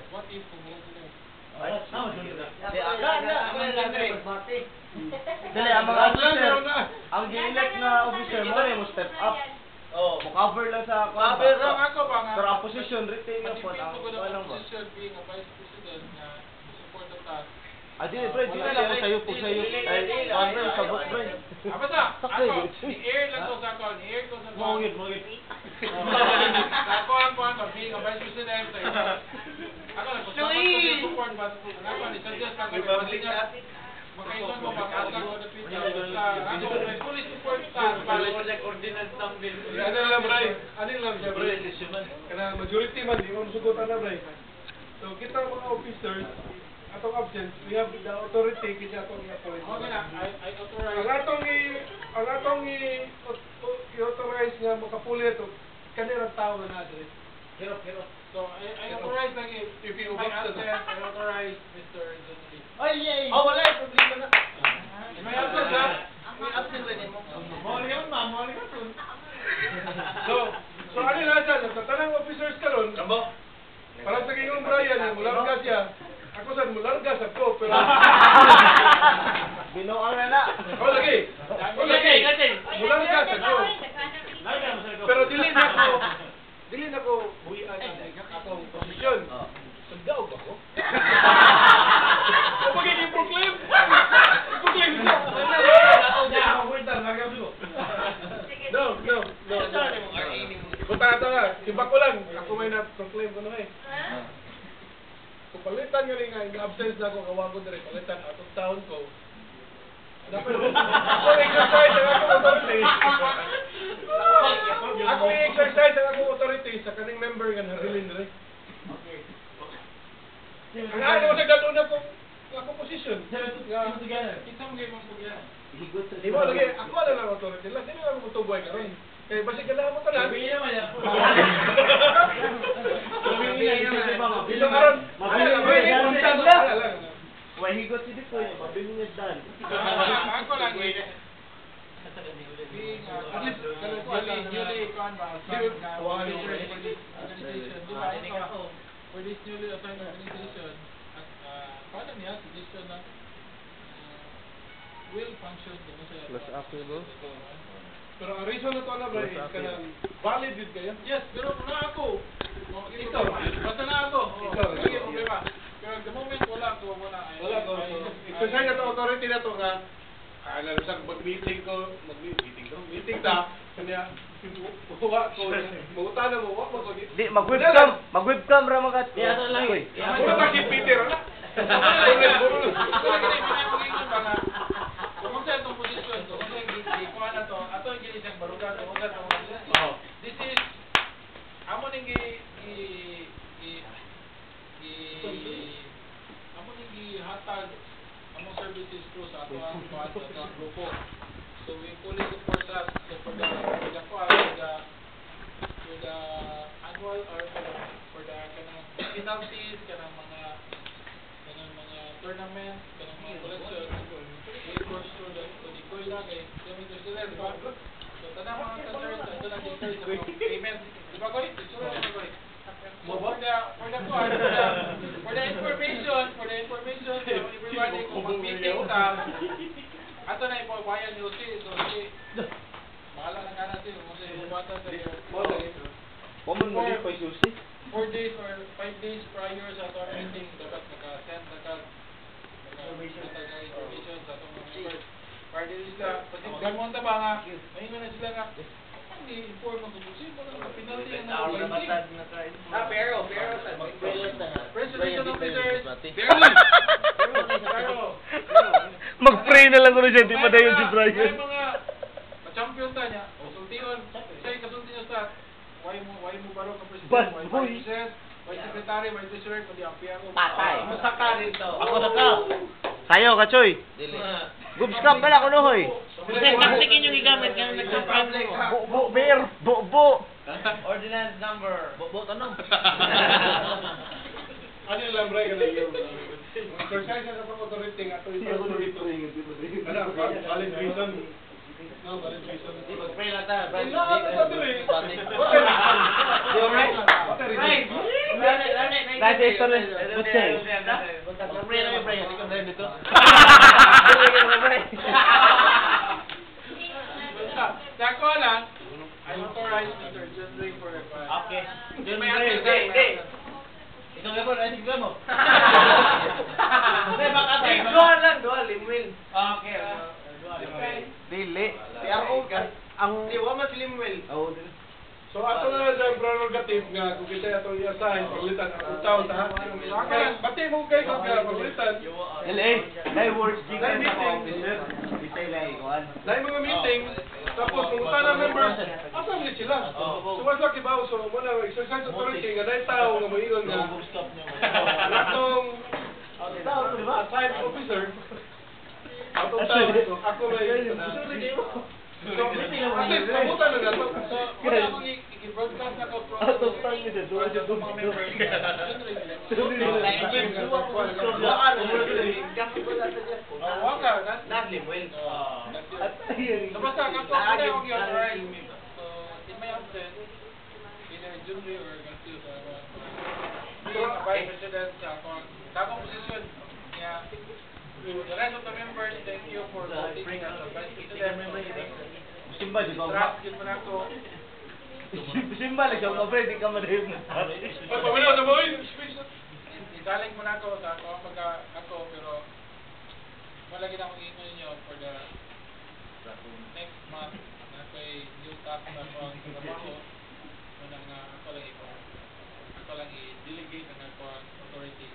What if kumuha sila? Dali, ang mga officer, ang gi-elect na officer mo rin mo step up. Mo-cover lang sa Pero ako ba nga? pero ang position, retain nga po ang walang ba? Position being a vice president na support of that. Di bro, di na lang ko sa'yo po sa'yo. Ay, bro, sabot bro. Basta, ako, ni-air lang ko sa ako, ni-air ko sa ako. Mawagit. Ako ang being a vice president. Ako, support ba? Ako, ni-suggest lang ko. Makaingon mo, makasag ko na Twitter. Ako, fully support sa ordinance ng bill. Ano lang, Bray? Ano lang siya, Bray? Kana majority man, di mo sugutan na, Bray. So, kita mga officers, atong absence, we have the authority kasi atong i-appoint. Okay na, I authorize. Ang atong i-authorize nga makapuli ito, kanirang tao na na, Bray. So, I authorize lang if you may absent, I authorize Mr. Zonali. Wala yung problema na. May absent ha? May absent rin mo. So ano lang siya, sa tanang officers karon, parang sa kingong Brian, mularga siya. Ako saan, mularga sa ko, pero... Binuang na. Lagi! Mularga sa ko. Pero dili na ko buhian akong posisyon. Sagdaog ako. O magiging proclaim? Proclaim siya. No. Punta ito nga. Iba ko lang. Ako may na-proclaim ko na eh. Kung palitan nga rin nga, yung absence na ako, kawago na rin, palitan out of town ko. Ako exercise ang akong authority. Ako exercise ang akong authority sa kaning member nga narilin rin. Ang ano sa gano'n na akong posisyon. Isang game ang pugyan. Di mo lagi, ako na lang authority lang. Sino lang mutubuhay ka rin? Kaya basi ka lang mo ka lang. Sabihin naman yan. Isang aron. Why higot si dito yun? Mabilingis dan. Ako lang being newly for this newly assigned organization at paano niya suggestion na will function din siya. Plus affable. Pero ang reason na ito na ba, valid yun kayo? Yes, pero na ako. Ito, basta na ako. Hindi problema. Pero the moment wala ko. Wala ko. Exercise na ito, authority na ito nga. Alam sa mag-meeting meeting ta, kanya, buwa ko, magutan na mo, wak mo ko. Di, mag-webcam ra mga Di, ato lang eh. Ako na si Peter, ano? Kung sa itong posisyon ko, kung sa kuha na to, ato yung ginisang barugan, kung sa itong this is, amo nang hatag among services ko sa ato ang grupo. So we fully support that. So for the annual or for the kanang penalties, kanang mga tournaments, kanang mga collection, we course to the COILA kay kami to sila, di ba? So tanang mga concerns, ito lang yung sa mga payment. Di ba, Koy? Sure na, Koy? For the information, so everybody kung mag-meeting ta, ato na ipabayan nyo so bahala na ka natin kung sa ibata sa iyo. Common mo din pa susi. 4 days or 5 days prior sa ato meeting, dapat naka-send information sa atong mga members. Para din sila, pati gamon ta ba nga, ngayon na sila nga, i-inform ang kubusin mo ng penalty ang Pero presentation officers, Mag-pray na lang ko na siya, di pa dayon si Brian. may mga champion ta niya, o sultion, siya kasulti niya sa why mo baro ka president, why vice president, why secretary, why treasurer, kundi ang PRO. Patay. Masaka rin to. Ako na ka. Sayo ka, Choy. Gubs ka pala ko nohoy. Kasi taktikin yung igamit ka na nagka-problem mo. Beer. Bo. Ordinance number. Bo, tanong. Ano yung lambray ka na yung exercise na sa authority nga ito yung valid reason. No, valid reason. Mag-pray lang ta. Wala ka sa dili. Right. Nasa history. What's say? Pre na yung pre. Hindi ka ba dito? Sako lang, I authorize Mr. Jeffrey for a file. Okay. May answer. Ikaw nga po, ay sige mo. Hindi, baka tayo. Dual lang, dual. Limwil. Okay. Dili. Ang... Iwa mas limwil. Oh, So ato na sa prerogative nga kung kita ato i-assign paglitan ang taon ta. Kaya bati mo kay kung paglitan. LA. Dahil words di ka sa officer. Bisay lang ikuan. Dahil mga meeting, tapos kung na members, asam ni sila. So wasa kibaw so mo na exercise authority nga dahil tao nga moingon nga. Atong assigned officer. Atong tao so ako may So, at least, mabutan na nato. So, wala akong i-broadcast na ko from mga members. Waka, that's Limwil. So, basta, ako yung authorize. So, in my absence, either Jumri or Garcia, being a vice president sa akong position, yeah. To the rest of the members, thank you for voting as a vice president. Simba di ba? Trust yun mo na ako. Simba lang siya, mabay, di ka madayon. Ay, paminaw na mo yun. Isaling mo na ako sa ako, pero malagi na akong email nyo for the next month na ako'y new task na ako ang trabaho. Muna nga ako lang i-delegate ang ako ang authority.